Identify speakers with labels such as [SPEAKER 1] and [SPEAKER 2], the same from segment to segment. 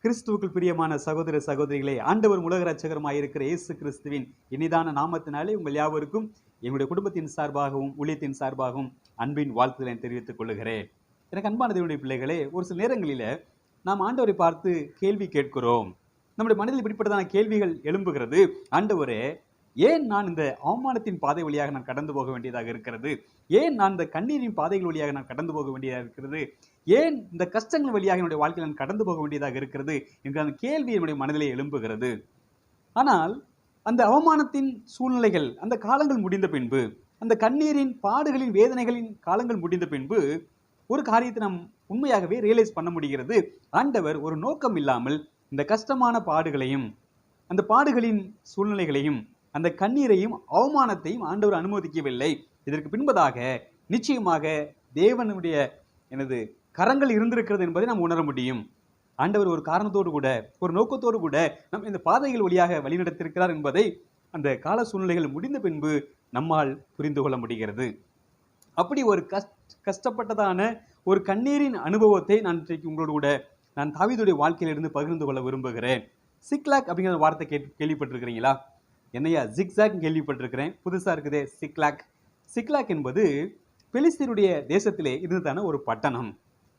[SPEAKER 1] கிறிஸ்துவுக்குள் பிரியமான சகோதர சகோதரிகளே, ஆண்டவர் உலக இரட்சகருமாயிருக்கிற இயேசு கிறிஸ்துவின் இனிதான நாமத்தினாலே உங்கள் யாவருக்கும் எங்களுடைய குடும்பத்தின் சார்பாகவும் ஊழியத்தின் சார்பாகவும் அன்பின் வாழ்த்துக்களை தெரிவித்துக் கொள்ளுகிறேன். எனக்கு அன்பான தேவனுடைய பிள்ளைகளே, ஒரு சில நேரங்களில நாம் ஆண்டவரை பார்த்து கேள்வி கேட்கிறோம். நம்முடைய மனதில் இப்படிப்பட்டதான கேள்விகள் எழும்புகிறது. ஆண்டவரே, ஏன் நான் இந்த அவமானத்தின் பாதை வழியாக நான் கடந்து போக வேண்டியதாக இருக்கிறது? ஏன் நான் இந்த கண்ணீரின் பாதைகள் வழியாக நான் கடந்து போக வேண்டியதாக இருக்கிறது? ஏன் இந்த கஷ்டங்கள் வழியாக என்னுடைய வாழ்க்கையில் நான் கடந்து போக வேண்டியதாக இருக்கிறது என்கிற அந்த கேள்வி என்னுடைய மனதிலே எழும்புகிறது. ஆனால் அந்த அவமானத்தின் சூழ்நிலைகள், அந்த காலங்கள் முடிந்த பின்பு, அந்த கண்ணீரின் பாடுகளின் வேதனைகளின் காலங்கள் முடிந்த பின்பு ஒரு காரியத்தை நாம் உண்மையாகவே ரியலைஸ் பண்ண முடிகிறது. ஆண்டவர் ஒரு நோக்கம் இல்லாமல் இந்த கஷ்டமான பாடுகளையும், அந்த பாடுகளின் சூழ்நிலைகளையும், அந்த கண்ணீரையும் அவமானத்தையும் ஆண்டவர் அனுமதிக்கவில்லை. இதற்கு பின்பதாக நிச்சயமாக தேவனுடைய கரங்கள் இருந்திருக்கிறது என்பதை நாம் உணர முடியும். ஆண்டவர் ஒரு காரணத்தோடு கூட, ஒரு நோக்கத்தோடு கூட நம் இந்த பாதைகள் வழியாக வழிநடத்திருக்கிறார் என்பதை அந்த கால சூழ்நிலைகள் முடிந்த பின்பு நம்மால் புரிந்து கொள்ள முடிகிறது. அப்படி ஒரு கஷ்டப்பட்டதான ஒரு கண்ணீரின் அனுபவத்தை நான் இன்றைக்கு உங்களோடு கூட நான் தாவீதுடைய வாழ்க்கையிலிருந்து பகிர்ந்து கொள்ள விரும்புகிறேன். சிக்லாக் அப்படிங்கிற வார்த்தை கேள்விப்பட்டிருக்கிறீங்களா? என்னையா ஜிக்ஸாக் கேள்விப்பட்டிருக்கிறேன், புதுசா இருக்குதே சிக்லாக். சிக்லாக் என்பது பெலிஸ்தீனுடைய தேசத்திலே இருந்ததான ஒரு பட்டணம்.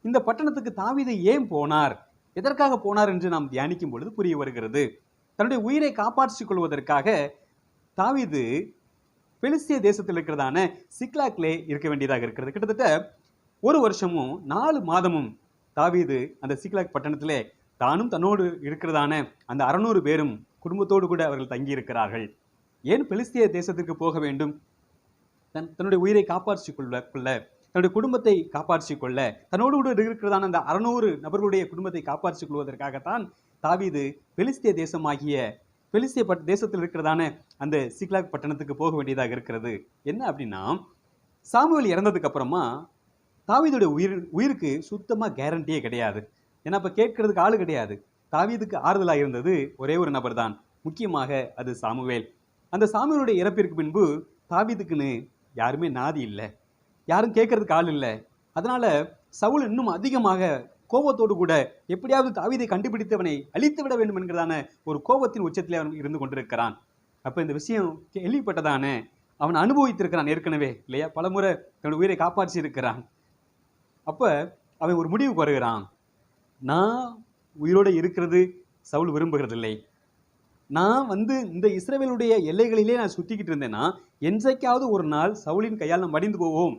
[SPEAKER 1] இந்த பட்டணத்துக்கு தாவீது ஏன் போனார், எதற்காக போனார் என்று நாம் தியானிக்கும் பொழுது புரிய வருகிறது. தன்னுடைய உயிரை காப்பாற்றிக் கொள்வதற்காக தாவீது பெலிஸ்திய தேசத்தில் இருக்கிறதான சிக்லாக்லே இருக்க வேண்டியதாக இருக்கிறது. கிட்டத்தட்ட ஒரு வருஷமும் 4 மாதமும் தாவீது அந்த சிக்லாக் பட்டணத்திலே தானும் தன்னோடு இருக்கிறதான அந்த 600 பேரும் குடும்பத்தோடு கூட அவர்கள் தங்கி இருக்கிறார்கள். ஏன் பெலிஸ்திய தேசத்திற்கு போக வேண்டும்? தன்னுடைய உயிரை காப்பாற்றிக் கொள்ள, தன்னுடைய குடும்பத்தை காப்பாற்றிக் கொள்ள, தன்னோடு கூட இருக்கிறதான அந்த 600 நபர்களுடைய குடும்பத்தை காப்பாற்றிக் கொள்வதற்காகத்தான் தாவீது பெலிஸ்திய தேசமாகிய பெலிஸ்திய தேசத்தில் இருக்கிறதான அந்த சிக்லாக் பட்டணத்துக்கு போக வேண்டியதாக இருக்கிறது. என்ன அப்படின்னா, சாமுவேல் இறந்ததுக்கு அப்புறமா தாவீதுடைய உயிருக்கு சுத்தமா கேரண்டியே கிடையாது. ஏன்னா இப்ப கேட்கறதுக்கு ஆளு கிடையாது. தாவீதுக்கு ஆறுதலாக இருந்தது ஒரே ஒரு நபர் தான், முக்கியமாக அது சாமுவேல். அந்த சாமுவேலுடைய இறப்பிற்கு பின்பு தாவீதுக்குன்னு யாருமே நாதி இல்லை, யாரும் கேட்கறதுக்கு ஆள் இல்லை. அதனால சவுல் இன்னும் அதிகமாக கோபத்தோடு கூட எப்படியாவது தாவீதை கண்டுபிடித்து அவனை அழித்து விட வேண்டும் என்கிறதான ஒரு கோபத்தின் உச்சத்திலே அவன் இருந்து கொண்டிருக்கிறான். அப்ப இந்த விஷயம் கேள்விப்பட்டதான அவன் அனுபவித்திருக்கிறான் ஏற்கனவே இல்லையா, பலமுறை தன்னுடைய உயிரை காப்பாற்றி இருக்கிறான். அப்ப அவன் ஒரு முடிவுக்கு வருகிறான். நான் உயிரோடு இருக்கிறது சவுல் விரும்புகிறதில்லை. நான் இந்த இஸ்ரவேலுடைய எல்லைகளிலே நான் சுத்திக்கிட்டு இருந்தேன்னா என்றைக்காவது ஒரு நாள் சவுலின் கையால் நாம் மடிந்து போவோம்.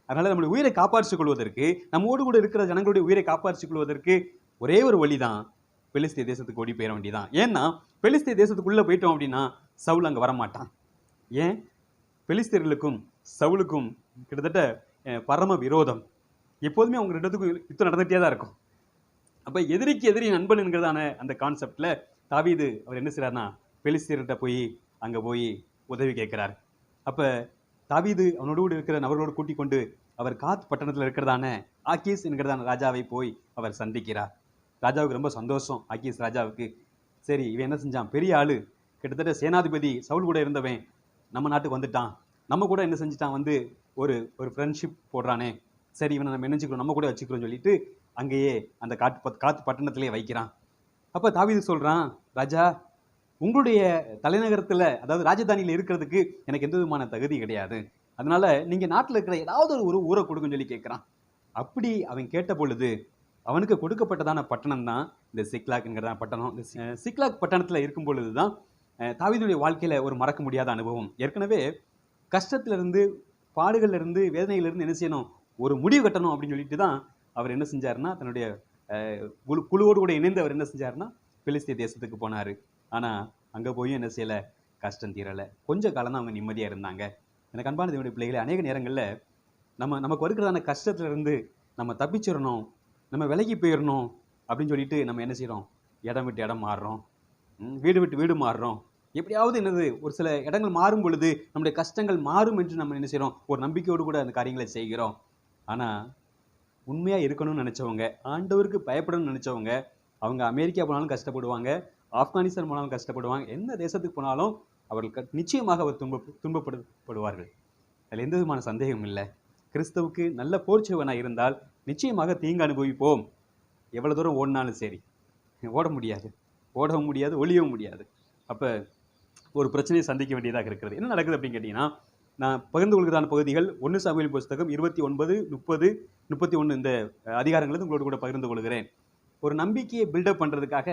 [SPEAKER 1] அதனால நம்முடைய உயிரை காப்பாற்றிக் கொள்வதற்கு, நம்மோடு கூட இருக்கிற ஜனங்களுடைய உயிரை காப்பாற்றிக் கொள்வதற்கு ஒரே ஒரு வழிதான், பெலிஸ்திய தேசத்துக்கு ஓடி போயிட வேண்டியதான். ஏன்னா பெலிஸ்திய தேசத்துக்குள்ள போயிட்டோம் அப்படின்னா சவுல் அங்க வரமாட்டான். ஏன்? பெலிஸ்தியர்களுக்கும் சவுலுக்கும் கிட்டத்தட்ட பரம விரோதம். எப்போதுமே அவங்க ரெண்டுத்துக்கும் யுத்தம் நடந்துகிட்டே தான் இருக்கும். அப்ப எதிரிக்கு எதிரி நண்பன் என்கிறதான அந்த கான்செப்ட்ல தாவீது அவர் என்ன செய்யறாருன்னா, பெலிஸ்தியர்கிட்ட அங்க போய் உதவி கேட்கிறார். அப்ப தாவீது அவனோடு இருக்கிற நபர்களோடு கூட்டிக் கொண்டு அவர் காத் பட்டணத்தில் இருக்கிறதான ஆக்கீஸ் என்கிறதான ராஜாவை போய் அவர் சந்திக்கிறார். ராஜாவுக்கு ரொம்ப சந்தோஷம். ஆக்கீஸ் ராஜாவுக்கு, சரி இவன் என்ன செஞ்சான், பெரிய ஆளு, கிட்டத்தட்ட சேனாதிபதி சவுல் கூட இருந்தவன் நம்ம நாட்டுக்கு வந்துட்டான், நம்ம கூட என்ன செஞ்சுட்டான், ஒரு ஃப்ரெண்ட்ஷிப் போடுறானே, சரி இவனை நம்ம நினைச்சுக்கிறோம், நம்ம கூட வச்சுக்கிறோம் சொல்லிட்டு அங்கேயே அந்த காத்து பட்டணத்திலே வைக்கிறான். அப்ப தாவீது சொல்றான், ராஜா உங்களுடைய தலைநகரத்துல, அதாவது ராஜதானியில இருக்கிறதுக்கு எனக்கு எந்த விதமான தகுதி கிடையாது, அதனால நீங்க நாட்டில் இருக்கிற ஏதாவது ஒரு ஊரை கொடுக்குன்னு சொல்லி கேட்கிறான். அப்படி அவன் கேட்ட பொழுது அவனுக்கு கொடுக்கப்பட்டதான பட்டணம் தான் இந்த சிக்லாக் என்கிறதான பட்டணம். இந்த சிக்லாக் பட்டணத்துல இருக்கும் பொழுதுதான் தாவீதுடைய வாழ்க்கையில ஒரு மறக்க முடியாத அனுபவம். ஏற்கனவே கஷ்டத்திலிருந்து, பாடுகள்ல இருந்து, வேதனையில இருந்து என்ன செய்யணும், ஒரு முடிவு கட்டணும் அப்படின்னு சொல்லிட்டு தான் அவர் என்ன செஞ்சாருன்னா, தன்னுடைய குழுவோடு கூட இணைந்து அவர் என்ன செஞ்சாருன்னா பெலிஸ்திய தேசத்துக்கு போனாரு. ஆனா அங்க போய் என்ன செய்யல, கஷ்டம் தீரல. கொஞ்ச காலம் தான் அவங்க நிம்மதியா இருந்தாங்க. எனக்கு அன்பான தேவனுடைய பிள்ளைகளை, அநேக நேரங்கள்ல நமக்கு வருகிறதான கஷ்டத்துல இருந்து நம்ம தப்பிச்சிடணும், நம்ம விலகி போயிடணும் அப்படின்னு சொல்லிட்டு நம்ம என்ன செய்யறோம், இடம் விட்டு இடம் மாறுறோம், வீடு விட்டு வீடு மாறுறோம். எப்படியாவது ஒரு சில இடங்கள் மாறும் பொழுது நம்முடைய கஷ்டங்கள் மாறும் என்று நம்ம என்ன செய்யறோம், ஒரு நம்பிக்கையோடு கூட அந்த காரியங்களை செய்கிறோம். ஆனா உண்மையா இருக்கணும்னு நினைச்சவங்க, ஆண்டவருக்கு பயப்படணும்னு நினைச்சவங்க, அவங்க அமெரிக்கா போனாலும் கஷ்டப்படுவாங்க, ஆப்கானிஸ்தான் போனாலும் கஷ்டப்படுவாங்க, எந்த தேசத்துக்கு போனாலும் அவர்கள் நிச்சயமாக அவர் துன்பப்படுவார்கள். அதில் எந்த விதமான சந்தேகம் இல்லை. கிறிஸ்தவுக்கு நல்ல போர்ச்சவனாக இருந்தால் நிச்சயமாக தீங்கு அனுபவிப்போம். எவ்வளவு தூரம் ஓடினாலும் சரி ஓட முடியாது, ஓடவும் முடியாது, ஒளியவும் முடியாது. அப்போ ஒரு பிரச்சனையை சந்திக்க வேண்டியதாக இருக்கிறது. என்ன நடக்குது அப்படின்னு கேட்டிங்கன்னா, நான் பகிர்ந்து கொள்கிறதான பகுதிகள் 1 சாமுவேல் புஸ்தகம் 29, 30, 31 இந்த அதிகாரங்களை உங்களோடு கூட பகிர்ந்து கொள்கிறேன். ஒரு நம்பிக்கையை பில்டப் பண்ணுறதுக்காக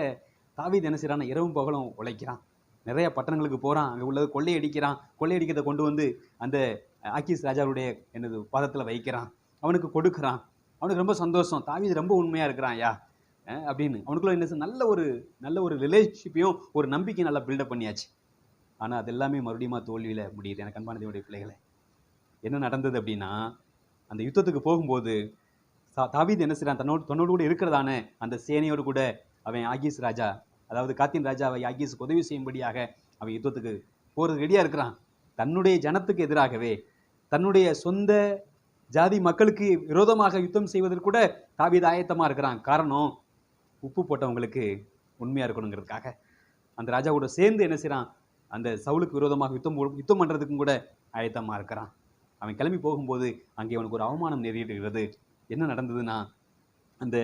[SPEAKER 1] தாவீது என்ன செய்யறான், இரவும் பகலும் உழைக்கிறான். நிறைய பட்டணங்களுக்கு போகிறான், அங்கே உள்ளது கொள்ளையடிக்கிறான். கொள்ளையடிக்கிறத கொண்டு வந்து அந்த ஆக்கீஸ் ராஜாவுடைய என்னது பாதத்தில் வைக்கிறான், அவனுக்கு கொடுக்குறான். அவனுக்கு ரொம்ப சந்தோஷம், தாவீது ரொம்ப உண்மையாக இருக்கிறான் யா அப்படின்னு. அவனுக்குள்ள என்ன நல்ல ஒரு ரிலேஷன்ஷிப்பையும் ஒரு நம்பிக்கையும் நல்லா பில்டப் பண்ணியாச்சு. ஆனால் அது எல்லாமே மறுபடியும் தோல்வியில் முடியுது. எனக்கு அன்பான தேவனுடைய பிள்ளைகளை, என்ன நடந்தது அப்படின்னா, அந்த யுத்தத்துக்கு போகும்போது தாவீது என்ன செய்யறான், தன்னோடு கூட இருக்கிறதான அந்த சேனையோடு கூட அவன் ஆகீஸ் ராஜா, அதாவது காத்தின் ராஜாவை ஆகீஸுக்கு உதவி செய்யும்படியாக அவன் யுத்தத்துக்கு போறது ரெடியா இருக்கிறான். தன்னுடைய ஜனத்துக்கு எதிராகவே, தன்னுடைய சொந்த ஜாதி மக்களுக்கு விரோதமாக யுத்தம் செய்வதற்கு கூட தாவீது ஆயத்தமா இருக்கிறான். காரணம், உப்பு போட்டவங்களுக்கு உண்மையா இருக்கணுங்கிறதுக்காக அந்த ராஜா கூட சேர்ந்து என்ன செய்யறான், அந்த சவுலுக்கு விரோதமாக யுத்தம் பண்றதுக்கும் கூட ஆயத்தமா இருக்கிறான். அவன் கிளம்பி போகும்போது அங்கே அவனுக்கு ஒரு அவமானம் நேரிடுகிறது. என்ன நடந்ததுன்னா, அந்த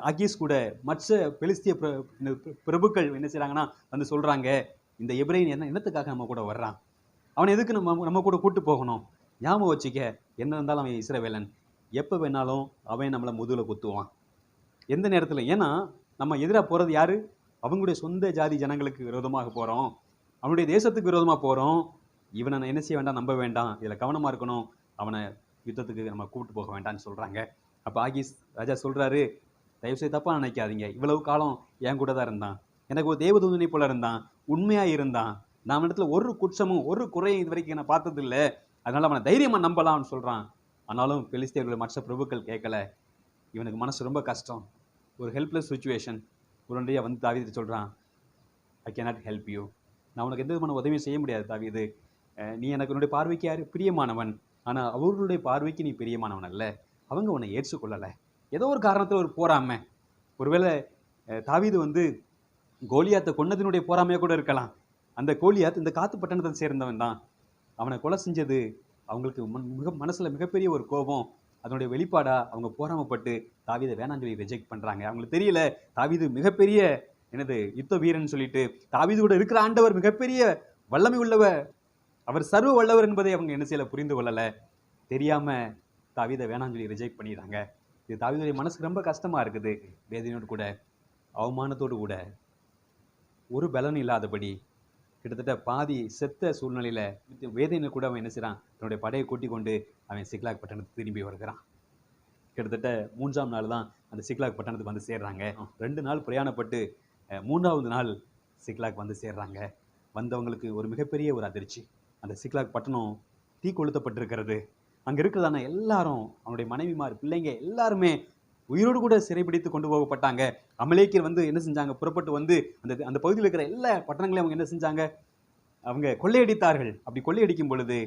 [SPEAKER 1] ஆகீஸ் கூட மற்ற பெலிஸ்திய பிரபுக்கள் என்ன செய்யறாங்கன்னா வந்து சொல்றாங்க, இந்த எபிரேயன் என்னத்துக்காக நம்ம கூட வர்றான், அவனை எதுக்கு நம்ம கூட கூட்டு போகணும், ஞாபகம் வச்சுக்க, என்ன இருந்தாலும் அவன் இஸ்ரவேலன், எப்போ வேணாலும் அவன் நம்மளை முதுகுல குத்துவான் எந்த நேரத்தில். ஏன்னா நம்ம எதிராக போறது யாரு, அவங்களுடைய சொந்த ஜாதி ஜனங்களுக்கு விரோதமாக போறோம், அவனுடைய தேசத்துக்கு விரோதமாக போறோம். இவனை என்ன செய்ய வேண்டாம், நம்ப வேண்டாம், இதில் கவனமா இருக்கணும், அவனை யுத்தத்துக்கு நம்ம கூப்பிட்டு போக வேண்டாம்னு சொல்றாங்க. அப்போ ஆகீஸ் ராஜா சொல்றாரு, தயவுசெய்து தப்பா நினைக்காதீங்க, இவ்வளவு காலம் என் கூட தான் இருந்தான், எனக்கு ஒரு தேவதூதனை போல இருந்தான், உண்மையா இருந்தான், நான் இடத்துல ஒரு குற்றமும் ஒரு குறையும் இது வரைக்கும் நான் பார்த்தது இல்லை, அதனால அவனை தைரியமா நம்பலாம்னு சொல்றான். ஆனாலும் பெலிஸ்தியர்கள் மற்ற பிரபுக்கள் கேட்கல. இவனுக்கு மனசு ரொம்ப கஷ்டம், ஒரு ஹெல்ப்லெஸ் சுச்சுவேஷன். உடனடியாக வந்து தாவீது சொல்றான், ஐ கேனாட் ஹெல்ப் யூ, நான் உனக்கு எந்த விதமான உதவியும் செய்ய முடியாது தாவீது, நீ எனக்கு உன்னுடைய பார்வைக்கு யாரு பிரியமானவன், ஆனால் அவர்களுடைய பார்வைக்கு நீ பிரியமானவன் அல்ல, அவங்க உன்னை ஏற்றுக்கொள்ளலை, ஏதோ ஒரு காரணத்தில் ஒரு போராமை. ஒருவேளை தாவீது வந்து கோலியாத்தை கொன்னதினுடைய போராமையாக கூட இருக்கலாம். அந்த கோலியாத் இந்த காத்து பட்டணத்தை சேர்ந்தவன் தான், அவனை கொலை செஞ்சது அவங்களுக்கு மனசில் மிகப்பெரிய ஒரு கோபம். அதனுடைய வெளிப்பாடா அவங்க போராமப்பட்டு தாவீதை வேணான்னு சொல்லி ரிஜெக்ட் பண்ணுறாங்க. அவங்களுக்கு தெரியல தாவீது மிகப்பெரிய யுத்த வீரன் சொல்லிட்டு, தாவீது கூட இருக்கிற ஆண்டவர் மிகப்பெரிய வல்லமை உள்ளவர், அவர் சர்வ வல்லவர் என்பதை அவங்க என்ன செய்யல, புரிந்து கொள்ளலை. தெரியாம தாவீதை வேணான்னு சொல்லி ரிஜெக்ட் பண்ணிடுறாங்க. இது தாவீதுடைய மனசுக்கு ரொம்ப கஷ்டமா இருக்குது. வேதனையோடு கூட, அவமானத்தோடு கூட, ஒரு பலன் இல்லாதபடி, கிட்டத்தட்ட பாதி செத்த சூழ்நிலையில வேதனை கூட அவன் என்ன செய்யறான், தன்னுடைய படையை கூட்டிக் கொண்டு அவன் சிக்லாக் பட்டணத்துக்கு திரும்பி வருகிறான். கிட்டத்தட்ட 3ஆம் நாள் தான் அந்த சிக்லாக் பட்டணத்துக்கு வந்து சேர்றாங்க. 2 நாள் பிரயாணப்பட்டு 3ஆவது நாள் சிக்லாக் வந்து சேர்றாங்க. வந்தவங்களுக்கு ஒரு மிகப்பெரிய ஒரு அதிர்ச்சி. அந்த சிக்லாக் பட்டணம் தீ கொளுத்தப்பட்டிருக்கிறது. அங்க இருக்கிறதான எல்லாரும், அவனுடைய மனைவிமார், பிள்ளைங்க எல்லாருமே உயிரோடு கூட சிறைபிடித்து கொண்டு போகப்பட்டாங்க. அமலேக்கியர் வந்து என்ன செஞ்சாங்க, புறப்பட்டு வந்து அந்த பகுதியில் இருக்கிற எல்லா பட்டணங்களையும் அவங்க என்ன செஞ்சாங்க, அவங்க கொள்ளையடித்தார்கள். அப்படி கொள்ளையடிக்கும் பொழுது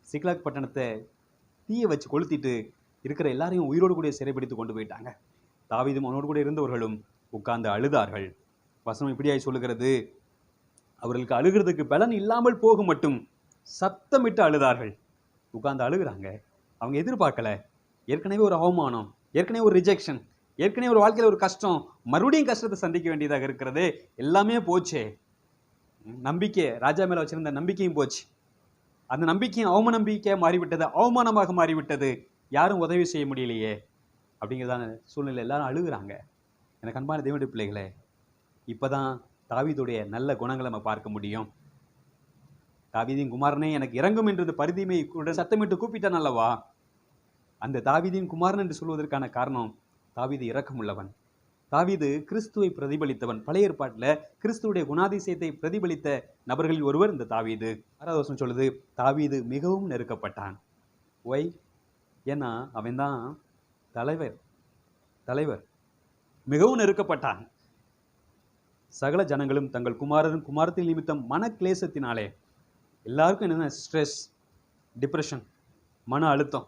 [SPEAKER 1] சிக்லாக் பட்டணத்தை தீயை வச்சு கொளுத்திட்டு இருக்கிற எல்லாரையும் உயிரோடு கூட சிறைபிடித்து கொண்டு போயிட்டாங்க. தாவீதும் அவனோடு கூட இருந்தவர்களும் உட்கார்ந்து அழுதார்கள். வசனம் இப்படியாய் சொல்லுகிறது, அவர்களுக்கு அழுகிறதுக்கு பலன் இல்லாமல் போக மட்டும் சத்தமிட்டு அழுதார்கள். உட்கார்ந்து அழுகிறாங்க. அவங்க எதிர்பார்க்கல, ஏற்கனவே ஒரு அவமானம், ஏற்கனவே ஒரு ரிஜெக்ஷன், ஏற்கனவே ஒரு வாழ்க்கையில் ஒரு கஷ்டம், மறுபடியும் கஷ்டத்தை சந்திக்க வேண்டியதாக இருக்கிறது. எல்லாமே போச்சே, நம்பிக்கை ராஜா மேல வச்சிருந்த நம்பிக்கையும் போச்சு. அந்த நம்பிக்கையும் அவம நம்பிக்கையா மாறிவிட்டது, அவமானமாக மாறிவிட்டது. யாரும் உதவி செய்ய முடியலையே அப்படிங்கிறதான சூழ்நிலை எல்லாரும் அழுகுறாங்க. எனக்கு அன்பான தேவனுடைய பிள்ளைகளே, இப்பதான் தாவீதுடைய நல்ல குணங்களை நம்ம பார்க்க முடியும். தாவீதின் குமாரனே எனக்கு இறங்கும் என்று பரிதிமை கூட சத்தமிட்டு கூப்பிட்டான் அல்லவா. அந்த தாவீதின் குமாரன் என்று சொல்வதற்கான காரணம், தாவீது இரக்கமுள்ளவன், தாவீது கிறிஸ்துவை பிரதிபலித்தவன். பழைய ஏற்பாட்டில் கிறிஸ்துவுடைய குணாதிசயத்தை பிரதிபலித்த நபர்களில் ஒருவர் இந்த தாவீது. 6வது வசனம் சொல்லுது, தாவீது மிகவும் நெருக்கப்பட்டான். ஒய், ஏன்னா அவன் தான் தலைவர், மிகவும் நெருக்கப்பட்டான். சகல ஜனங்களும் தங்கள் குமாரத்தின் நிமித்தம் மன கிளேசத்தினாலே, எல்லாருக்கும் என்னென்ன ஸ்ட்ரெஸ், டிப்ரெஷன், மன அழுத்தம்,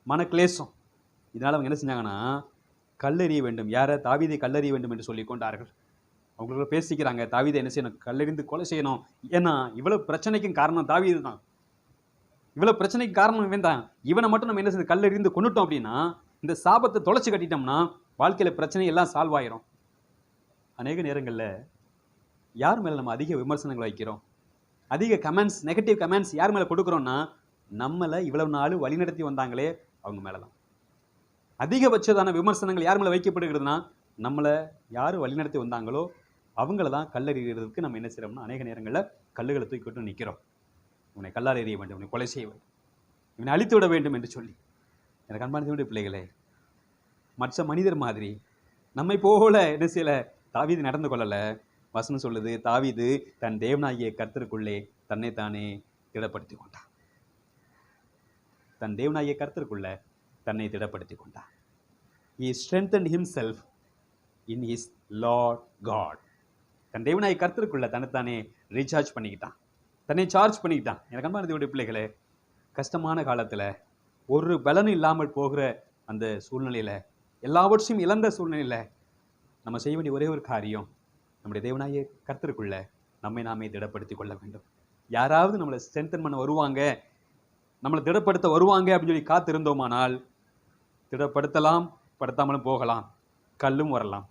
[SPEAKER 1] மன கிளேசம், இதனால் அவங்க என்ன செஞ்சாங்கன்னா கல்லெறிய வேண்டும். யாரை? தாவீதை கல்லெறிய வேண்டும் என்று சொல்லி கொண்டார்கள். அவங்களுக்கு பேசிக்கிறாங்க, தாவீதை என்ன செய்யணும், கல்லெறிந்து கொலை செய்யணும். ஏன்னா இவ்வளவு பிரச்சனைக்கும் காரணம் தாவீது தான், இவ்வளவு பிரச்சனைக்கு காரணம் இவன் தான். இவனை மட்டும் நம்ம என்ன செய்ய, கல்லெறிந்து கொண்டுட்டோம் அப்படின்னா இந்த சாபத்தை தொலைச்சு கட்டிட்டோம்னா வாழ்க்கையில் பிரச்சனை எல்லாம் சால்வ் ஆயிரும். அநேக நேரங்களில் யார் மேலே நம்ம அதிக விமர்சனங்கள் வைக்கிறோம், அதிக கமெண்ட்ஸ், நெகட்டிவ் கமெண்ட்ஸ் யார் மேலே கொடுக்குறோம்னா நம்மளை இவ்வளவு நாள் வழிநடத்தி வந்தாங்களே அவங்க மேலே தான். அதிகபட்சதான விமர்சனங்கள் யார் மேலே வைக்கப்படுகிறதுனா நம்மளை யார் வழிநடத்தி வந்தாங்களோ அவங்கள தான் கல்லறிகிறதுக்கு நம்ம என்ன செய்யறோம்னா அநேக நேரங்களில் கல்லுகளை தூக்கிவிட்டு நிற்கிறோம். இவனை கல்லால் எறிய வேண்டும், இவனை கொலை செய்ய வேண்டும், இவனை அழித்து விட வேண்டும் என்று சொல்லி. எனக்கு அன்பான பிள்ளைகளே, மற்ற மனிதர் மாதிரி நம்மை போல என்ன செய்யல தாவீது நடந்து கொள்ளல. வசனம் சொல்லுது, தாவீது தன் தேவனாகிய கர்த்தருக்குள்ளே தன்னைத்தானே திடப்படுத்தி கொண்டான். தன் தேவனாகிய கர்த்தருக்குள்ள தன்னை திடப்படுத்தி கொண்டான். He strengthened himself in his Lord God. தன் தேவனாகிய கர்த்தருக்குள்ள தன்னைத்தானே ரீசார்ஜ் பண்ணிக்கிட்டான், தன்னை சார்ஜ் பண்ணிக்கிட்டான். எனக்கு அன்பான தேவனுடைய பிள்ளைகளே, கஷ்டமான காலத்தில் ஒரு பலனும் இல்லாமல் போகிற அந்த சூழ்நிலையில், எல்லாவற்றையும் இழந்த சூழ்நிலையில் நம்ம செய்ய வேண்டிய ஒரே ஒரு காரியம், நம்முடைய தேவனாகிய கர்த்தருக்குள்ள நம்மை நாமே திடப்படுத்தி கொள்ள வேண்டும். யாராவது நம்மளை ஸ்ட்ரென்தன் பண்ண வருவாங்க, நம்மளை திடப்படுத்த வருவாங்க அப்படின்னு சொல்லி காத்திருந்தோமானால் திடப்படுத்தலாம், படுத்தாமலும் போகலாம், கல்லும் வரலாம்,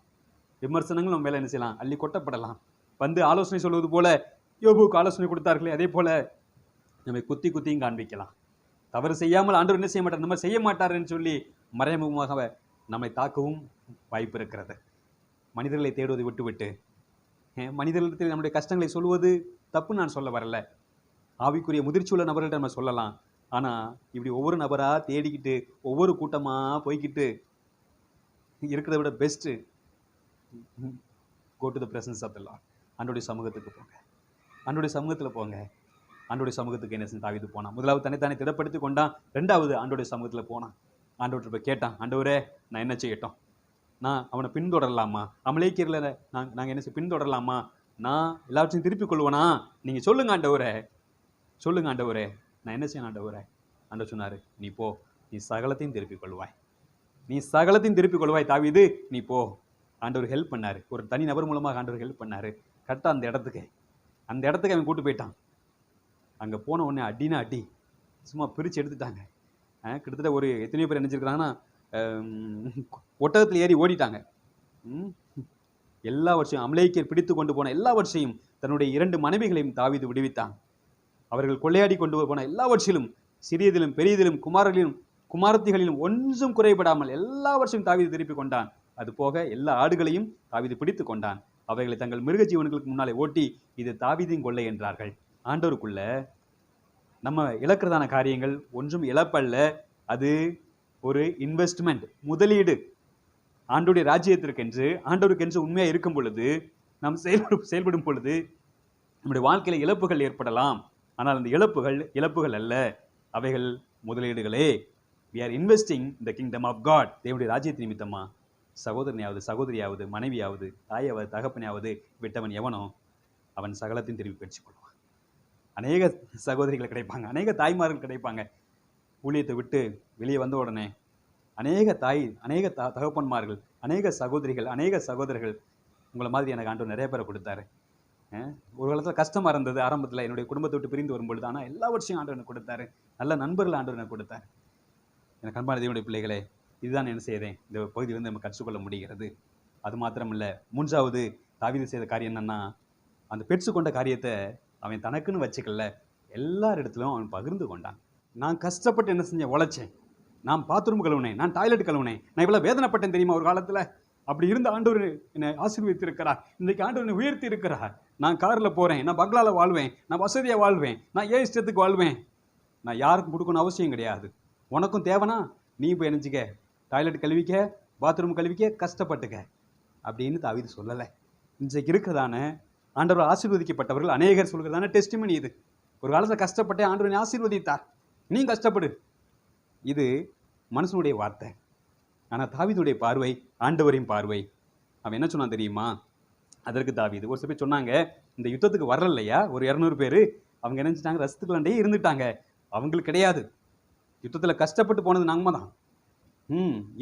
[SPEAKER 1] விமர்சனங்கள் நம்ம மேலே என்ன செய்யலாம், அள்ளி கொட்டப்படலாம். வந்து ஆலோசனை சொல்வது போல யோபுவுக்கு ஆலோசனை கொடுத்தார்களே அதே போல நம்மை குத்தி குத்தியும் காண்பிக்கலாம். தவறு செய்யாமல் ஆண்டவர் என்ன செய்ய மாட்டார், நம்ம செய்ய மாட்டாருன்னு சொல்லி மறைமுகமாக நம்மை தாக்கவும் வாய்ப்பு இருக்கிறது. மனிதர்களை தேடுவதை விட்டுவிட்டு மனிதர்களிடத்தில் நம்முடைய கஷ்டங்களை சொல்வது தப்பு நான் சொல்ல வரல. ஆவிக்குரிய முதிர்ச்சி உள்ள நபர்கள்ட்ட நம்ம சொல்லலாம். ஆனால் இப்படி ஒவ்வொரு நபராக தேடிக்கிட்டு ஒவ்வொரு கூட்டமாக போய்கிட்டு இருக்கிறத விட best go to the presence of the lord. ஆண்டவருடைய சமூகத்துக்கு போங்க, ஆண்டவருடைய சமூகத்தில் போங்க. ஆண்டவருடைய சமூகத்துக்கு என்ன செஞ்சு தாவீது போனான். முதலாவது தன்னைத்தானே திடப்படுத்தி கொண்டான். ரெண்டாவது ஆண்டவருடைய சமூகத்தில் போனான். ஆண்டவர்கிட்ட போய் கேட்டான், ஆண்டவரே நான் என்ன செய்யட்டும், நான் அவனை பின்தொடரலாமா, அமலேக்கியர்களை நாங்கள் என்ன பின்தொடரலாமா, நான் எல்லாவற்றையும் திருப்பிக் கொள்வேனா, நீங்கள் சொல்லுங்க ஆண்டவரே, சொல்லுங்க ஆண்டவரே, நான் என்ன செய்யணும் ஆண்டவரே. ஆண்டவர் சொன்னார், நீ போ, நீ சகலத்தையும் திருப்பிக் கொள்வாய், நீ சகலத்தையும் திருப்பிக் கொள்வாய் தாவீது, நீ போ. ஆண்டவர் ஹெல்ப் பண்ணார், ஒரு தனி நபர் மூலமாக ஆண்டவர் ஹெல்ப் பண்ணார். கரெக்டாக அந்த இடத்துக்கு அவன் கூட்டு போயிட்டான். அங்கே போன உடனே அடினா அடி சும்மா பிரித்து எடுத்துட்டாங்க. கிட்டத்தட்ட ஒரு எத்தனையோ பேர் நினைச்சிருக்கிறாங்கன்னா ஒட்டகத்தில் ஏறி ஓடிட்டாங்க. எல்லா வருஷம் அமலேக்கியர் பிடித்து கொண்டு போன எல்லா வருஷையும் தன்னுடைய 2 மனைவிகளையும் தாவீது விடுவித்தான். அவர்கள் கொள்ளையாடி கொண்டு போன எல்லாவற்றிலும் சிறியதிலும் பெரியதிலும் குமாரத்திகளிலும் ஒன்றும் குறைபடாமல் எல்லா வருஷம் தாவீது திருப்பி கொண்டான். அது போக எல்லா ஆடுகளையும் தாவீது பிடித்து கொண்டான். அவைகளை தங்கள் மிருக ஜீவன்களுக்கு முன்னாலே ஓட்டி இது தாவீதின் கொள்ளை என்றார்கள். ஆண்டவருக்குள்ள நம்ம இழக்கிறதான காரியங்கள் ஒன்றும் இழப்பல்ல, அது ஒரு இன்வெஸ்ட்மெண்ட், முதலீடு. ஆண்டவருடைய ராஜ்யத்திற்கென்று ஆண்டவருக்கென்று உண்மையாக இருக்கும் பொழுது நாம் செயல்படும் பொழுது நம்முடைய வாழ்க்கையில் இழப்புகள் ஏற்படலாம். ஆனால் அந்த இழப்புகள் அல்ல, அவைகள் முதலீடுகளே. we are investing in the kingdom of God. தேவனுடைய ராஜ்யத்தின் நிமித்தமா சகோதரனையாவது சகோதரியாவது மனைவியாவது தாயாவது தகப்பனையாவது விட்டவன் எவனோ அவன் சகலத்தையும் திருப்பி பெற்றுக் கொள்வான். அநேக சகோதரிகள் கிடைப்பாங்க, அநேக தாய்மார்கள் கிடைப்பாங்க. ஊழியத்தை விட்டு வெளியே வந்த உடனே அநேக தகப்பன்மார்கள், அநேக சகோதரிகள், அநேக சகோதரர்கள் உங்களை மாதிரி எனக்கு ஆண்டவர் நிறைய பேரை கொடுத்தாரு. ஒரு காலத்தில் கஷ்டமாக இருந்தது ஆரம்பத்தில், என்னுடைய குடும்பத்தை விட்டு பிரிந்து வரும்பொழுது. ஆனால் எல்லாவற்றையும் ஆண்டவர் எனக்கு கொடுத்தாரு, நல்ல நண்பர்கள் ஆண்டவர் எனக்கு கொடுத்தாரு. எனக்கு அன்பான தேவனுடைய பிள்ளைகளே, இதுதான் என்ன செய்தேன் இந்த பகுதியிலிருந்து நம்ம கற்றுக்கொள்ள முடிகிறது. அது மாத்திரமில்லை, மூன்றாவது தாவீது செய்த காரியம் என்னன்னா, அந்த பெற்றுக்கொண்ட காரியத்தை அவன் தனக்குன்னு வச்சுக்கல, எல்லார் இடத்துலையும் அவன் பகிர்ந்து கொண்டான். நான் கஷ்டப்பட்டு என்ன செஞ்சேன், உழைச்சேன், நான் பாத்ரூம் கழுவுனேன், நான் டாய்லெட் கழுவுனேன், நான் இவ்வளோ வேதனைப்பட்டேன் தெரியுமா ஒரு காலத்தில். அப்படி இருந்த ஆண்டவர் என்னை ஆசீர்வதித்து இருக்கிறார். இன்றைக்கு ஆண்டவர் என்னை உயர்த்தி இருக்கிறார். நான் காரில் போகிறேன், நான் பங்களாவில் வாழ்வேன், நான் வசதியாக வாழ்வேன், நான் ஏன் இஷ்டத்துக்கு வாழ்வேன். நான் யாருக்கும் கொடுக்கணும் அவசியம் கிடையாது. உனக்கும் தேவைனா நீ போய் நினச்சிக்க, டாய்லெட் கழுவிக்க, பாத்ரூம் கழுவிக்க, கஷ்டப்பட்டுக்க அப்படின்னு தாவீது சொல்லலை. இன்றைக்கு இருக்கிறதான ஆண்டவர் ஆசீர்வதிக்கப்பட்டவர்கள் அநேகர் சொல்கிறதான டெஸ்டிமனி இது. ஒரு காலத்தில் கஷ்டப்பட்டே ஆண்டவரை ஆசீர்வதித்தார், நீ கஷ்டப்படு. இது மனுஷனுடைய வார்த்தை. ஆனால் தாவீதுடைய பார்வை ஆண்டவரின் பார்வை. அவன் என்ன சொன்னான் தெரியுமா? அதற்கு தாவீது ஒரு சில பேர் சொன்னாங்க, இந்த யுத்தத்துக்கு வரலையா ஒரு 200 பேர், அவங்க நினைச்சிட்டாங்க ரசத்துக்குள்ளாண்டே இருந்துட்டாங்க. அவங்களுக்கு கிடையாது, யுத்தத்தில் கஷ்டப்பட்டு போனது நம்ம தான்.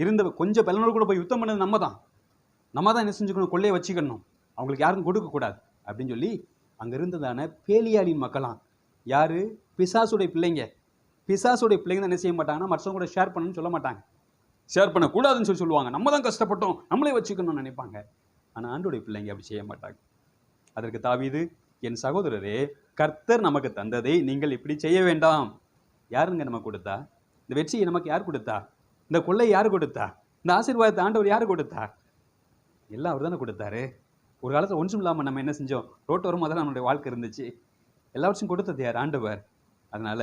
[SPEAKER 1] இருந்த கொஞ்சம் பலனோடு கூட போய் யுத்தம் பண்ணது நம்ம தான் என்ன செஞ்சுக்கணும், கொள்ளையை வச்சுக்கணும், அவங்களுக்கு யாருக்கும் கொடுக்கக்கூடாது அப்படின்னு சொல்லி அங்கே இருந்ததான பேலியாளின் மக்களாம். யார்? பிசாசுடைய பிள்ளைங்க. பிசாசுடைய பிள்ளைங்க தான் என்ன செய்ய மாட்டாங்கன்னா மற்றவங்க கூட ஷேர் பண்ணணும்னு சொல்ல மாட்டாங்க. ஷேர் பண்ணக்கூடாதுன்னு சொல்லுவாங்க. நம்ம தான் கஷ்டப்பட்டோம், நம்மளே வச்சுக்கணும்னு நினைப்பாங்க. ஆனால் ஆண்டவருடைய பிள்ளைங்க அப்படி செய்ய மாட்டாங்க. அதற்கு தாவீது, என் சகோதரரே, கர்த்தர் நமக்கு தந்ததை நீங்கள் இப்படி செய்ய வேண்டாம். யாருங்க நமக்கு கொடுத்தா? இந்த வெற்றியை நமக்கு யார் கொடுத்தா? இந்த கொள்ளை யார் கொடுத்தா? இந்த ஆசீர்வாதத்தை ஆண்டவர் யார் கொடுத்தா? எல்லாம் அவர் தானே கொடுத்தாரு. ஒரு காலத்தில் ஒன்றும் இல்லாமல் நம்ம என்ன செஞ்சோம்? ரோட்டோரமாக தான் நம்மளுடைய வாழ்க்கை இருந்துச்சு. எல்லாவற்றையும் கொடுத்தது யார்? ஆண்டவர். அதனால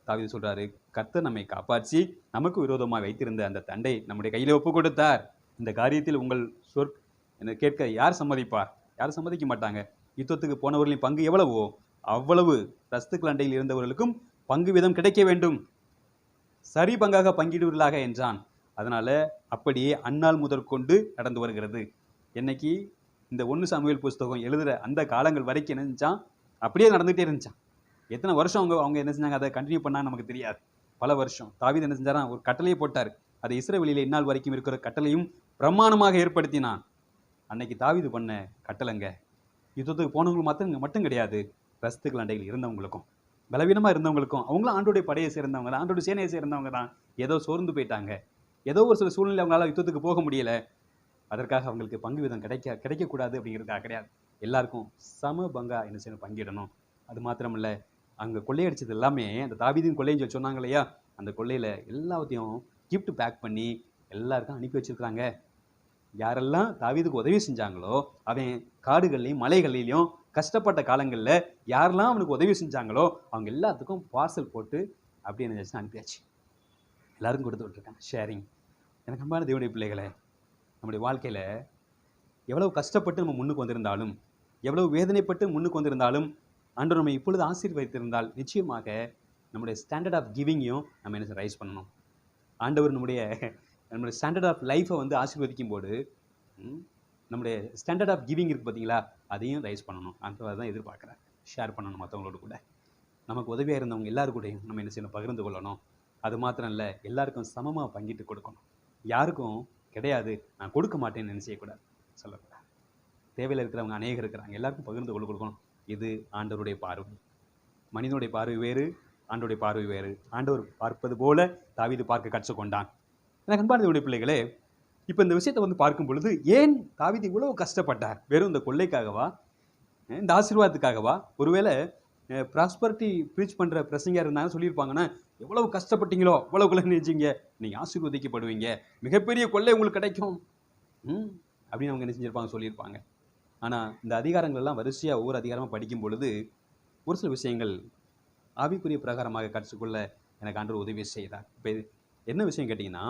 [SPEAKER 1] தாவீது சொல்றாரு, கர்த்தர் நம்மை காப்பாற்றி நமக்கு விரோதமாக வைத்திருந்த அந்த தண்டை நம்முடைய கையில ஒப்பு கொடுத்தார். இந்த காரியத்தில் உங்கள் என்ன கேட்க யார் சம்மதிப்பார்? யாரும் சம்மதிக்க மாட்டாங்க. யுத்தத்துக்கு போனவர்களின் பங்கு எவ்வளவோ அவ்வளவு ரஸ்துக்கள் அண்டையில் இருந்தவர்களுக்கும் பங்கு வீதம் கிடைக்க வேண்டும், சரி பங்காக பங்கிடுவர்களாக என்றான். அதனால அப்படியே அந்நாள் முதற்கொண்டு நடந்து வருகிறது. என்னைக்கு இந்த 1 சாமுவேல் புஸ்தகம் எழுதுற அந்த காலங்கள் வரைக்கும் என்ன செஞ்சான்? அப்படியே நடந்துகிட்டே இருந்துச்சான். எத்தனை வருஷம் அவங்க என்ன செஞ்சாங்க? அதை கண்டினியூ பண்ணாங்க நமக்கு தெரியாது. பல வருஷம். தாவீது என்ன செஞ்சாரா? ஒரு கட்டளையை போட்டார். அதை இஸ்ரவேலிலே இந்நாள் வரைக்கும் இருக்கிற கட்டளையும் பிரமாணமாக ஏற்படுத்தினான். அன்னைக்கு தாவீது பண்ண கட்டளைங்க யுத்தத்துக்கு போனவங்களுக்கு மட்டும் கிடையாது, ரஸ்துக்கள் அண்டையில் இருந்தவங்களுக்கும், பலவீனமாக இருந்தவங்களுக்கும். அவங்களும் ஆண்டோடைய படையை சேர்ந்தவங்க தான், ஆண்டோடைய சேனையை சேர்ந்தவங்க தான். ஏதோ சோர்ந்து போயிட்டாங்க, ஏதோ ஒரு சில சூழ்நிலை அவங்களால யுத்தத்துக்கு போக முடியல. அதற்காக அவங்களுக்கு பங்கு வீதம் கிடைக்கக்கூடாது அப்படிங்கிறதுக்காக கிடையாது. எல்லாருக்கும் சம பங்கா என்ன செய்யணும்? பங்கிடணும். அது மாத்திரமில்ல, அங்கே கொள்ளையடிச்சது எல்லாமே அந்த தாவீதின் கொள்ளைன்னு சொல்லி சொன்னாங்க இல்லையா? அந்த கொள்ளையில் எல்லாத்தையும் கிஃப்ட் பேக் பண்ணி எல்லாருக்கும் அனுப்பி வச்சிருக்கிறாங்க. யாரெல்லாம் தாவீதுக்கு உதவி செஞ்சாங்களோ, அவன் காடுகள்லையும் மலைகள்லையும் கஷ்டப்பட்ட காலங்களில் யாரெல்லாம் அவனுக்கு உதவி செஞ்சாங்களோ அவங்க எல்லாத்துக்கும் பார்சல் போட்டு அப்படி என்ன அனுப்பியாச்சு. எல்லாருக்கும் கொடுத்து விட்டுருக்காங்க. ஷேரிங். எனக்கு அன்பான தேவனுடைய பிள்ளைகளை, நம்முடைய வாழ்க்கையில் எவ்வளவு கஷ்டப்பட்டு நம்ம முன்னுக்கு வந்திருந்தாலும், எவ்வளவு வேதனைப்பட்டு முன்னுக்கு வந்திருந்தாலும், ஆண்டவர் நம்ம இப்பொழுது ஆசீர்வதித்திருந்தால் நிச்சயமாக நம்முடைய ஸ்டாண்டர்ட் ஆஃப் கிவிங்கையும் நம்ம என்ன ரைஸ் பண்ணணும். ஆண்டவர் நம்முடைய ஸ்டாண்டர்ட் ஆஃப் லைஃப்பை வந்து ஆசீர்வதிக்கும் போது நம்முடைய ஸ்டாண்டர்ட் ஆஃப் கிவிங் இருக்குது பார்த்தீங்களா, அதையும் ரைஸ் பண்ணணும். ஆண்டவர் தான் எதிர்பார்க்குறேன். ஷேர் பண்ணணும் மற்றவங்களோட கூட. நமக்கு உதவியாக இருந்தவங்க எல்லாரும் கூடயும் நம்ம என்ன செய்யணும்? பகிர்ந்து கொள்ளணும். அது மாத்திரம் இல்லை, எல்லாருக்கும் சமமாக பங்கிட்டு கொடுக்கணும். யாருக்கும் கிடையாது நான் கொடுக்க மாட்டேன்னு நினைச்சக்கூடாது, சொல்லக்கூடாது. தேவையில் இருக்கிறவங்க அநேகம் இருக்கிறாங்க, எல்லாருக்கும் பகிர்ந்து கொடுக்கணும். இது ஆண்டவருடைய பார்வை. மனிதனுடைய பார்வை வேறு, ஆண்டவருடைய பார்வை வேறு. ஆண்டவர் பார்ப்பது போல தாவீது பார்க்க கற்றுக்கொண்டான். எனக்கு அன்பான தேவனுடைய பிள்ளைகளே, இப்போ இந்த விஷயத்தை வந்து பார்க்கும் பொழுது ஏன் தாவீது இவ்வளவு கஷ்டப்பட்டார்? வெறும் இந்த கொள்ளைக்காகவா? இந்த ஆசீர்வாதத்துக்காகவா? ஒருவேளை ப்ராஸ்பரிட்டி ப்ரீச் பண்ணுற பிரசங்கா இருந்தாங்க சொல்லியிருப்பாங்கன்னா, எவ்வளவு கஷ்டப்பட்டீங்களோ அவ்வளவு கொள்ளை நினைச்சிங்க, நீங்கள் ஆசீர்வதிக்கப்படுவீங்க, மிகப்பெரிய கொள்ளை உங்களுக்கு கிடைக்கும் அப்படின்னு அவங்க என்ன செஞ்சிருப்பாங்க? சொல்லியிருப்பாங்க. ஆனால் இந்த அதிகாரங்கள் எல்லாம் வரிசையாக ஒவ்வொரு அதிகாரமாக படிக்கும் பொழுது ஒரு சில விஷயங்கள் ஆவிக்குரிய பிரகாரமாக கற்றுக்கொள்ள எனக்கு ஆண்டவர் உதவி செய்தார். இப்போ என்ன விஷயம் கேட்டிங்கன்னா,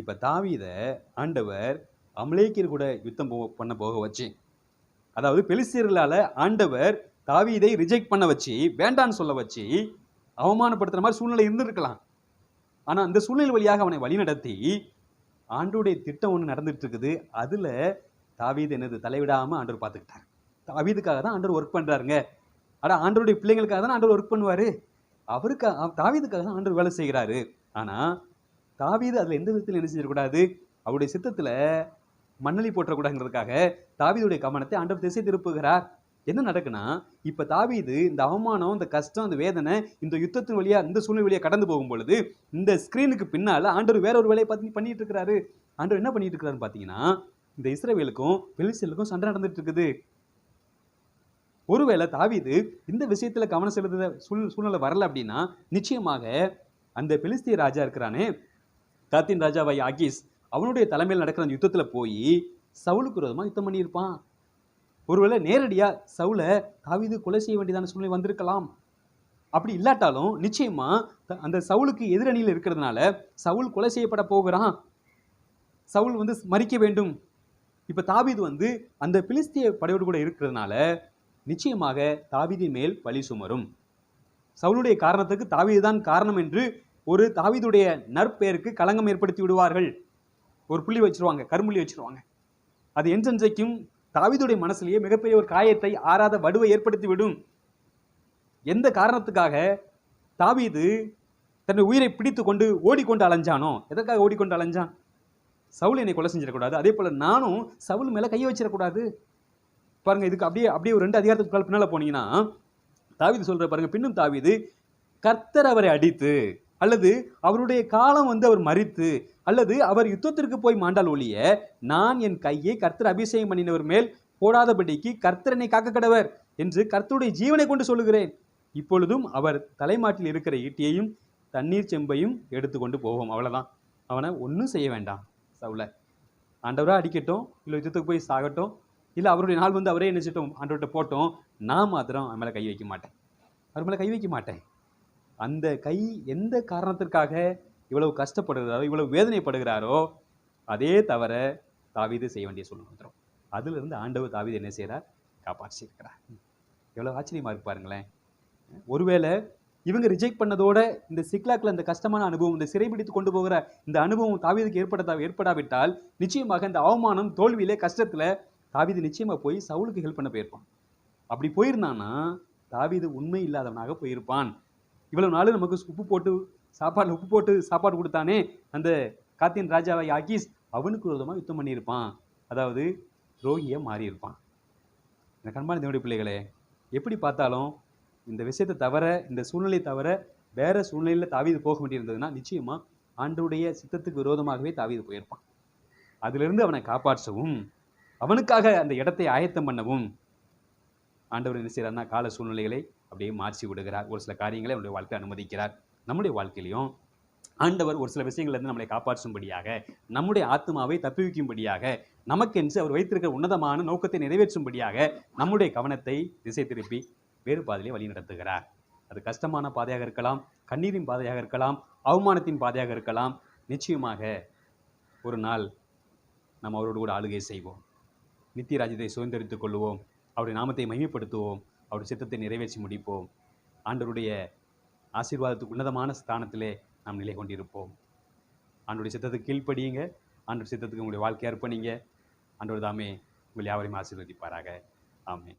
[SPEAKER 1] இப்போ தாவீதை ஆண்டவர் அமலேக்கியர் கூட யுத்தம் பண்ண போக வச்சு, அதாவது பெலிஸ்தியர்களால் ஆண்டவர் தாவீதை ரிஜெக்ட் பண்ண வச்சு, வேண்டான்னு சொல்ல வச்சு, அவமானப்படுத்துகிற மாதிரி சூழ்நிலை இருந்திருக்கலாம். ஆனால் அந்த சூழ்நிலை வழியாக அவனை வழிநடத்தி ஆண்டவருடைய திட்டம் ஒன்று நடந்துட்டு இருக்குது. அதில் தாவீது என்னது தலைவிடாமல் ஆண்டவர் பார்த்துக்கிட்டார். தாவீதுக்காக தான் ஆண்டவர் ஒர்க் பண்ணுறாருங்க. ஆனால் ஆண்டவருடைய பிள்ளைங்களுக்காக தான் ஆண்டவர் ஒர்க் பண்ணுவார். தாவீதுக்காக தான் ஆண்டவர் வேலை செய்கிறாரு. ஆனால் தாவீது அதில் எந்த விதத்தில் என்ன செஞ்சிடக்கூடாது? அவருடைய சித்தத்தில் மண்ணலி போட்டக்கூடாதுங்கிறதுக்காக தாவீதுடைய கவனத்தை ஆண்டவர் திசை திருப்புகிறார். என்ன நடக்குன்னா, இப்போ தாவீது இந்த அவமானம், இந்த கஷ்டம், இந்த வேதனை, இந்த யுத்தத்தின் வழியாக, இந்த சூழ்நிலை வழியாக கடந்து போகும் பொழுது இந்த ஸ்க்ரீனுக்கு பின்னால் ஆண்டவர் வேற ஒரு வேலையை பண்ணிட்டு இருக்கிறாரு. ஆண்டவர் என்ன பண்ணிட்டு இருக்கிறாருன்னு பார்த்தீங்கன்னா, இந்த இஸ்ரவேலுக்கும் பெலிஸ்தீனுக்கும் சண்டை நடந்துட்டு இருக்குது. ஒருவேளை தாவீது இந்த விஷயத்துல கவனம் செலுத்த சூழ்நிலை வரல அப்படின்னா, நிச்சயமாக அந்த பெலிஸ்திய ராஜா இருக்கிறானே, காத்தின் ராஜாவாய் ஆகீஸ், அவனுடைய தலைமையில் நடக்கிற அந்த யுத்தத்துல போய் சவுலுக்கு விரோதமா யுத்தம் பண்ணியிருப்பான். ஒருவேளை நேரடியா சவுலை தாவீது கொலை செய்ய வேண்டியதான சூழ்நிலை வந்திருக்கலாம். அப்படி இல்லாட்டாலும் நிச்சயமா அந்த சவுலுக்கு எதிரணியில் இருக்கிறதுனால சவுல் கொலை செய்யப்பட போகிறான், சவுல் வந்து மறிக்க வேண்டும். இப்ப தாவீது வந்து அந்த பிலிஸ்திய படையோடு கூட இருக்கிறதுனால நிச்சயமாக தாவீதின் மேல் பழி சுமரும். சவுலுடைய காரணத்துக்கு தாவீது தான் காரணம் என்று ஒரு தாவீதுடைய நற்பெயருக்கு களங்கம் ஏற்படுத்தி விடுவார்கள். ஒரு புள்ளி வச்சிருவாங்க, கரும்புள்ளி வச்சிருவாங்க. அது என்றென்றைக்கும் தாவீதுடைய மனசுலேயே மிகப்பெரிய ஒரு காயத்தை, ஆறாத வடுவை ஏற்படுத்தி விடும். எந்த காரணத்துக்காக தாவீது தன்னுடைய உயிரை பிடித்து கொண்டு ஓடிக்கொண்டு அலைஞ்சானோ, எதற்காக ஓடிக்கொண்டு அலைஞ்சான்? சவுல் என்னை கொலை செஞ்சிடக்கூடாது, அதே போல நானும் சவுல் மேல கையை வச்சிடக்கூடாது. பாருங்க, இதுக்கு அப்படியே ஒரு 2 அதிகாரத்துக்கு பின்னால போனீங்கன்னா தாவீது சொல்ற பாருங்க, பின்னும் தாவீது கர்த்தர் அவரை அடித்து அல்லது அவருடைய காலம் அவர் மரித்து, அல்லது அவர் யுத்தத்திற்கு போய் மாண்டால் ஒழிய, நான் என் கையை கர்த்தர் அபிஷேகம் பண்ணினவர் மேல் போடாதபடிக்கு கர்த்தர் என்னை காக்க கடவர் என்று கர்த்தருடைய ஜீவனை கொண்டு சொல்லுகிறேன். இப்பொழுதும் அவர் தலைமாட்டில் இருக்கிற ஈட்டியையும் தண்ணீர் செம்பையும் எடுத்துக்கொண்டு போவோம். அவ்வளவுதான். அவனை ஒன்றும் செய்ய வேண்டாம். சவுல ஆண்டவரா அடிக்கட்டும், இல்லை யுத்தத்துக்கு போய் சாகட்டும், இல்லை அவருடைய நாள் அவரே நினைச்சிட்டோம் ஆண்டவர்கிட்ட போட்டோம், நான் மாத்திரம் அவன் மேலே கை வைக்க மாட்டேன், அவர் மேலே கை வைக்க மாட்டேன். அந்த கை எந்த காரணத்திற்காக இவ்வளவு கஷ்டப்படுகிறாரோ, இவ்வளவு வேதனைப்படுகிறாரோ, அதே தவிர தாவீது செய்ய வேண்டிய சூழ்நிலை வந்துடும். அதிலிருந்து ஆண்டவர் தாவீது என்ன செய்கிறார்? காப்பாற்றிருக்கிறார். எவ்வளவு ஆச்சரியமா இருக்கு பாருங்களேன். ஒருவேளை இவங்க ரிஜெக்ட் பண்ணதோட இந்த சிக்லாக்ல இந்த கஷ்டமான அனுபவம், இந்த சிறைபிடித்து கொண்டு போகிற இந்த அனுபவம் தாவீதுக்கு ஏற்படாவிட்டால் நிச்சயமாக இந்த அவமானம், தோல்வியிலே, கஷ்டத்துல தாவீது நிச்சயமா போய் சவுலுக்கு ஹெல்ப் பண்ண போயிருப்பான். அப்படி போயிருந்தான்னா தாவீது உண்மை இல்லாதவனாக போயிருப்பான். இவ்வளவு நாள் நமக்கு உப்பு போட்டு சாப்பாடு கொடுத்தானே அந்த காத்தின் ராஜாவை ஆக்கீஸ், அவனுக்கு விரோதமாக யுத்தம் பண்ணியிருப்பான். அதாவது துரோகியா மாறி இருப்பான். இந்த கண்பான தேவனுடைய பிள்ளைகளே, எப்படி பார்த்தாலும் இந்த விஷயத்தை தவிர, இந்த சூழ்நிலை தவிர வேற சூழ்நிலையில் தாவீது போக வேண்டியிருந்ததுன்னா நிச்சயமா ஆண்டவருடைய சித்தத்துக்கு விரோதமாகவே தாவீது போயிருப்பான். அதிலிருந்து அவனை காப்பாற்றவும், அவனுக்காக அந்த இடத்தை ஆயத்தம் பண்ணவும் ஆண்டவர் என்ன செய்யறாருன்னா கால சூழ்நிலைகளை அப்படியே மாற்றி விடுகிறார். ஒரு சில காரியங்களை அவனுடைய வாழ்க்கை அனுமதிக்கிறார். நம்முடைய வாழ்க்கையிலையும் ஆண்டவர் ஒரு சில விஷயங்கள்லேருந்து நம்மளை காப்பாற்றும்படியாக, நம்முடைய ஆத்மாவை தப்புவிக்கும்படியாக, நமக்கென்று அவர் வைத்திருக்கிற உன்னதமான நோக்கத்தை நிறைவேற்றும்படியாக நம்முடைய கவனத்தை திசை திருப்பி வேறு பாதையிலே வழி நடத்துகிறார். அது கஷ்டமான பாதையாக இருக்கலாம், கண்ணீரின் பாதையாக இருக்கலாம், அவமானத்தின் பாதையாக இருக்கலாம். நிச்சயமாக ஒரு நாள் நம்ம அவரோடு கூட ஆளுகை செய்வோம். நித்திய ராஜ்யத்தை சுதந்திரித்துக் கொள்வோம். அவருடைய நாமத்தை மகிமைப்படுத்துவோம். அவருடைய சித்தத்தை நிறைவேற்றி முடிப்போம். ஆண்டவருடைய ஆசீர்வாதத்துக்கு உன்னதமான ஸ்தானத்திலே நாம் நிலை கொண்டிருப்போம். ஆண்டவருடைய சித்தத்துக்கு கீழ்ப்படியுங்க. ஆண்டவர் சித்தத்துக்கு உங்களுடைய வாழ்க்கையை அர்ப்பணிங்க. ஆண்டவர் தாமே உங்கள் யாவரையும் ஆசீர்வதிப்பாராக. ஆமென்.